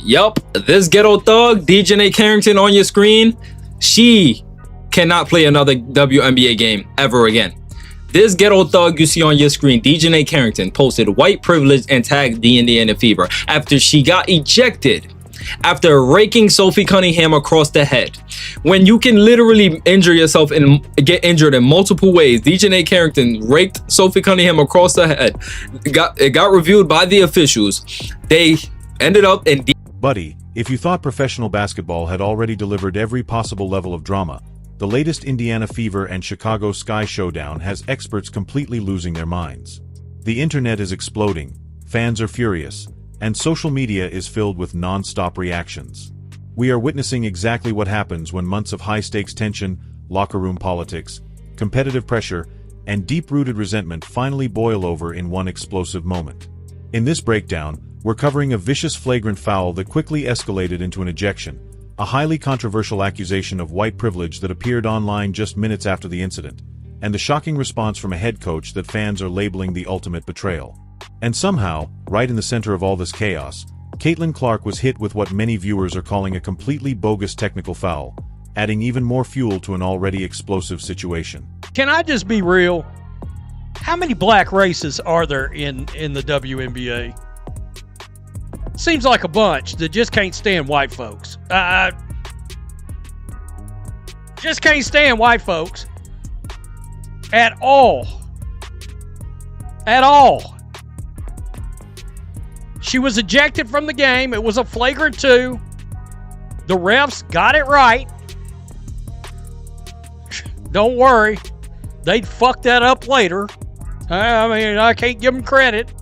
Yup, this ghetto thug, DiJonai Carrington on your screen, she cannot play another WNBA game ever again. This ghetto thug you see on your screen, DiJonai Carrington, posted white privilege and tagged the Indiana Fever after she got ejected after raking Sophie Cunningham across the head. When you can literally injure yourself and get injured in multiple ways, DiJonai Carrington raked Sophie Cunningham across the head. It got reviewed by the officials. They ended up in... Buddy, if you thought professional basketball had already delivered every possible level of drama, the latest Indiana Fever and Chicago Sky showdown has experts completely losing their minds. The internet is exploding, fans are furious, and social media is filled with non-stop reactions. We are witnessing exactly what happens when months of high-stakes tension, locker room politics, competitive pressure, and deep-rooted resentment finally boil over in one explosive moment. In this breakdown, we're covering a vicious flagrant foul that quickly escalated into an ejection, a highly controversial accusation of white privilege that appeared online just minutes after the incident, and the shocking response from a head coach that fans are labeling the ultimate betrayal. And somehow, right in the center of all this chaos, Caitlin Clark was hit with what many viewers are calling a completely bogus technical foul, adding even more fuel to an already explosive situation. Can I just be real? How many black races are there in the WNBA? Seems like a bunch that just can't stand white folks. Just can't stand white folks. At all. At all. She was ejected from the game. It was a flagrant 2. The refs got it right. Don't worry. They'd fuck that up later. I mean, I can't give them credit.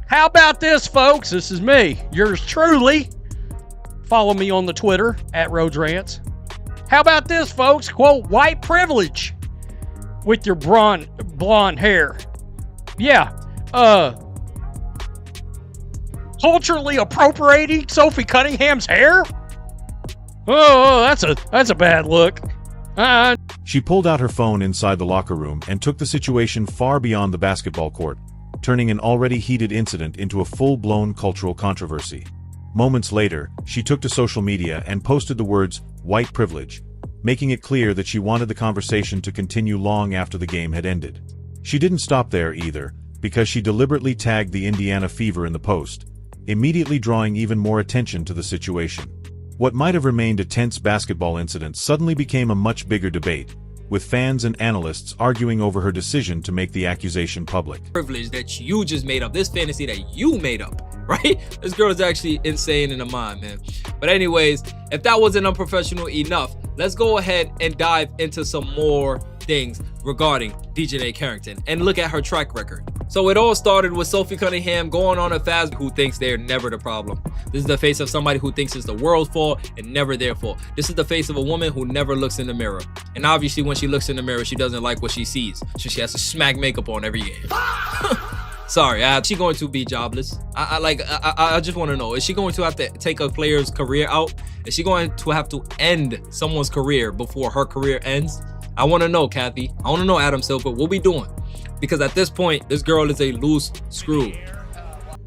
How about this, folks? This is me, yours truly. Follow me on the Twitter, @Rhodes How about this, folks? Quote, white privilege with your blonde hair. Yeah. Culturally appropriating Sophie Cunningham's hair? Oh, that's a bad look. She pulled out her phone inside the locker room and took the situation far beyond the basketball court, turning an already heated incident into a full-blown cultural controversy. Moments later, she took to social media and posted the words, white privilege, making it clear that she wanted the conversation to continue long after the game had ended. She didn't stop there either, because she deliberately tagged the Indiana Fever in the post, immediately drawing even more attention to the situation. What might have remained a tense basketball incident suddenly became a much bigger debate, with fans and analysts arguing over her decision to make the accusation public. Privilege that you just made up, this fantasy that you made up, right? This girl is actually insane in the mind, man. But anyways, if that wasn't unprofessional enough, let's go ahead and dive into some more things regarding DiJonai Carrington and look at her track record. So it all started with Sophie Cunningham going on a fast who thinks they're never the problem. This is the face of somebody who thinks it's the world's fault and never their fault. This is the face of a woman who never looks in the mirror. And obviously when she looks in the mirror, she doesn't like what she sees. So she has to smack makeup on every game. Sorry, is she going to be jobless? I just want to know, is she going to have to take a player's career out? Is she going to have to end someone's career before her career ends? I want to know, Kathy. I want to know, Adam Silver, what we doing? Because at this point, this girl is a loose screw.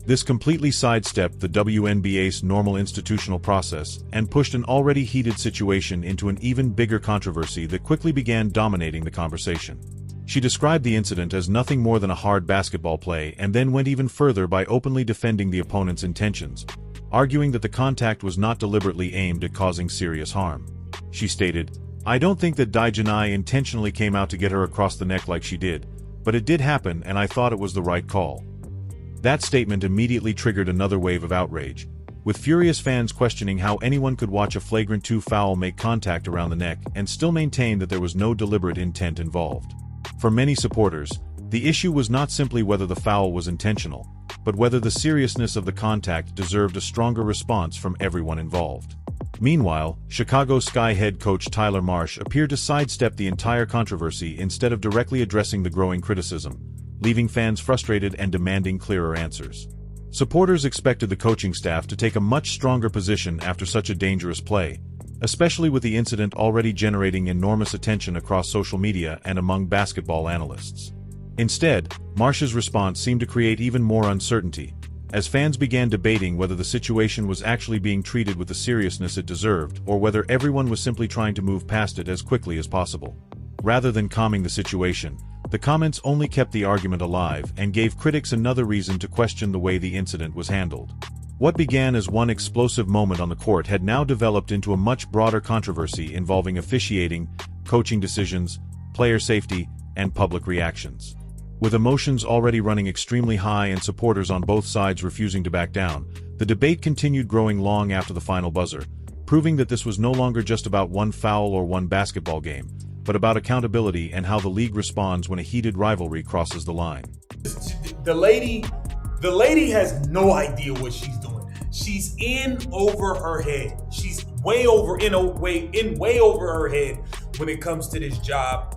This completely sidestepped the WNBA's normal institutional process and pushed an already heated situation into an even bigger controversy that quickly began dominating the conversation. She described the incident as nothing more than a hard basketball play and then went even further by openly defending the opponent's intentions, arguing that the contact was not deliberately aimed at causing serious harm. She stated, "I don't think that DiJonai intentionally came out to get her across the neck like she did, but it did happen and I thought it was the right call." That statement immediately triggered another wave of outrage, with furious fans questioning how anyone could watch a flagrant 2 foul make contact around the neck and still maintain that there was no deliberate intent involved. For many supporters, the issue was not simply whether the foul was intentional, but whether the seriousness of the contact deserved a stronger response from everyone involved. Meanwhile, Chicago Sky head coach Tyler Marsh appeared to sidestep the entire controversy instead of directly addressing the growing criticism, leaving fans frustrated and demanding clearer answers. Supporters expected the coaching staff to take a much stronger position after such a dangerous play, especially with the incident already generating enormous attention across social media and among basketball analysts. Instead, Marsh's response seemed to create even more uncertainty, as fans began debating whether the situation was actually being treated with the seriousness it deserved or whether everyone was simply trying to move past it as quickly as possible. Rather than calming the situation, the comments only kept the argument alive and gave critics another reason to question the way the incident was handled. What began as one explosive moment on the court had now developed into a much broader controversy involving officiating, coaching decisions, player safety, and public reactions. With emotions already running extremely high and supporters on both sides refusing to back down, the debate continued growing long after the final buzzer, proving that this was no longer just about one foul or one basketball game, but about accountability and how the league responds when a heated rivalry crosses the line. The lady has no idea what she's doing. She's in over her head. She's way over her head when it comes to this job.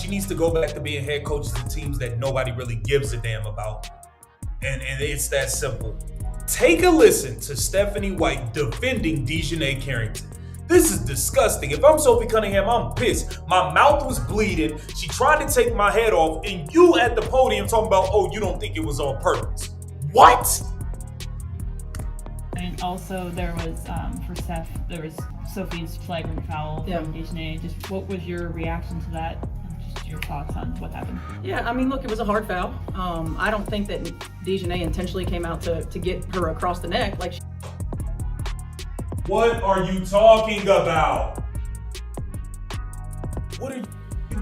She needs to go back to being head coaches of teams that nobody really gives a damn about. And it's that simple. Take a listen to Stephanie White defending DiJonai Carrington. This is disgusting. If I'm Sophie Cunningham, I'm pissed. My mouth was bleeding. She tried to take my head off, and you at the podium talking about, oh, you don't think it was on purpose. What? And also there was, for Steph, there was Sophie's flagrant foul from DiJonai. Just what was your reaction to that? Just your thoughts on what happened? Yeah, I mean, look, it was a hard foul. I don't think that DiJonai intentionally came out to get her across the neck. What are you talking about?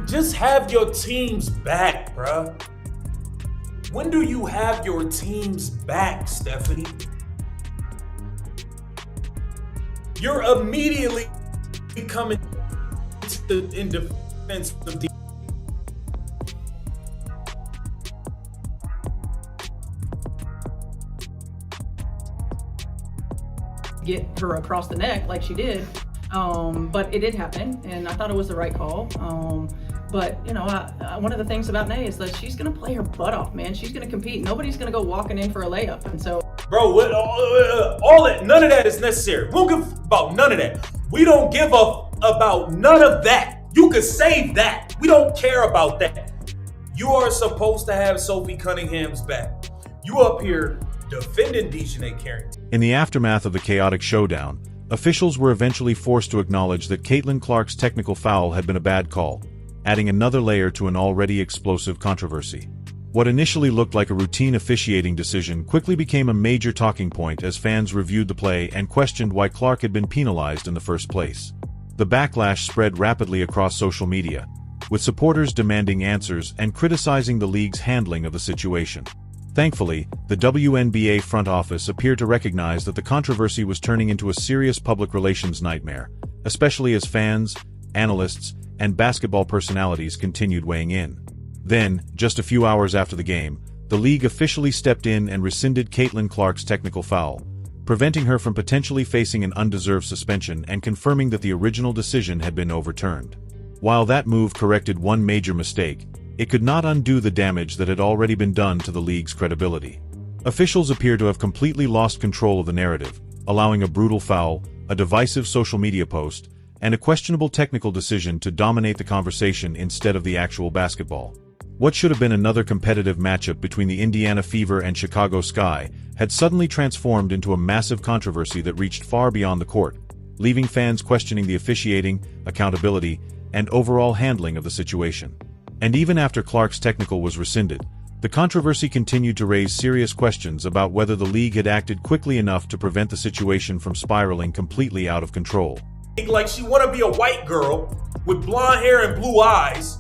Just have your team's back, bruh. When do you have your team's back, Stephanie? You're immediately coming in defense of the get her across the neck like she did. But it did happen, and I thought it was the right call. But, you know, one of the things about Nay is that she's going to play her butt off, man. She's going to compete. Nobody's going to go walking in for a layup. And so, bro, none of that is necessary. We don't give about none of that. We don't give up about none of that. You could save that. We don't care about that. You are supposed to have Sophie Cunningham's back. You up here defending DiJonai Carrington. In the aftermath of the chaotic showdown, officials were eventually forced to acknowledge that Caitlin Clark's technical foul had been a bad call, adding another layer to an already explosive controversy. What initially looked like a routine officiating decision quickly became a major talking point as fans reviewed the play and questioned why Clark had been penalized in the first place. The backlash spread rapidly across social media, with supporters demanding answers and criticizing the league's handling of the situation. Thankfully, the WNBA front office appeared to recognize that the controversy was turning into a serious public relations nightmare, especially as fans, analysts, and basketball personalities continued weighing in. Then, just a few hours after the game, the league officially stepped in and rescinded Caitlin Clark's technical foul, preventing her from potentially facing an undeserved suspension and confirming that the original decision had been overturned. While that move corrected one major mistake, it could not undo the damage that had already been done to the league's credibility. Officials appear to have completely lost control of the narrative, allowing a brutal foul, a divisive social media post, and a questionable technical decision to dominate the conversation instead of the actual basketball. What should have been another competitive matchup between the Indiana Fever and Chicago Sky had suddenly transformed into a massive controversy that reached far beyond the court, leaving fans questioning the officiating, accountability, and overall handling of the situation. And even after Clark's technical was rescinded, the controversy continued to raise serious questions about whether the league had acted quickly enough to prevent the situation from spiraling completely out of control. Like she want to be a white girl with blonde hair and blue eyes,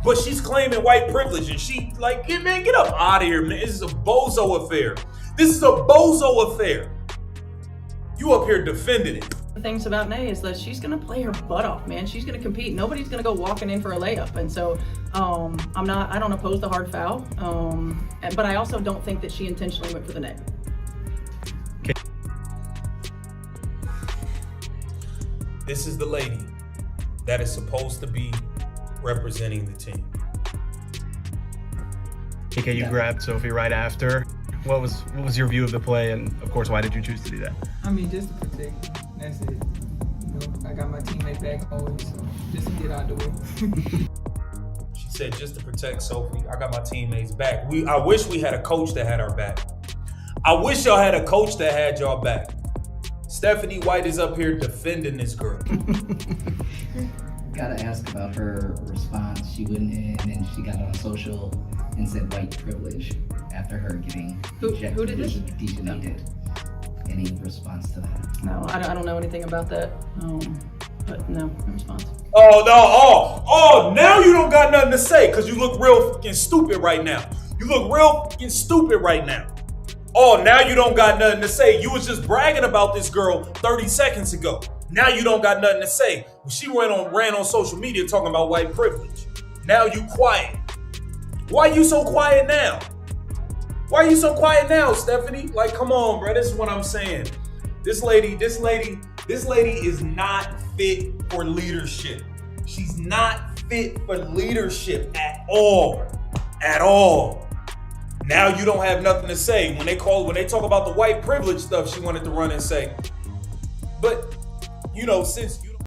but she's claiming white privilege, and she like, man, get up out of here, man. This is a bozo affair. This is a bozo affair. You up here defending it. the things about Nay is that she's going to play her butt off, man. She's going to compete. Nobody's going to go walking in for a layup. And so I don't oppose the hard foul, but I also don't think that she intentionally went for the net. This is the lady that is supposed to be representing the team. Okay, you grabbed Sophie right after. What was your view of the play, and of course, why did you choose to do that? I mean, just to protect. That's it. You know, I got my teammate back always, so just to get out the way. She's said just to protect Sophie, I got my teammates back. I wish we had a coach that had our back. I wish y'all had a coach that had y'all back. Stephanie White is up here defending this girl. Gotta ask about her response. She went in and she got on social and said white privilege after her getting rejected. Who did this? DiJonai did. Any response to that? No, I don't know anything about that. But no response. Oh, no. Oh, now you don't got nothing to say because you look real fucking stupid right now. You look real fucking stupid right now. Oh, now you don't got nothing to say. You was just bragging about this girl 30 seconds ago. Now you don't got nothing to say. Well, she ran on social media talking about white privilege. Now you quiet. Why you so quiet now? Why are you so quiet now, Stephanie? Like, come on, bro. This is what I'm saying. This lady is not fit for leadership. She's not fit for leadership at all. At all. Now you don't have nothing to say. When they talk about the white privilege stuff, she wanted to run and say. But, since you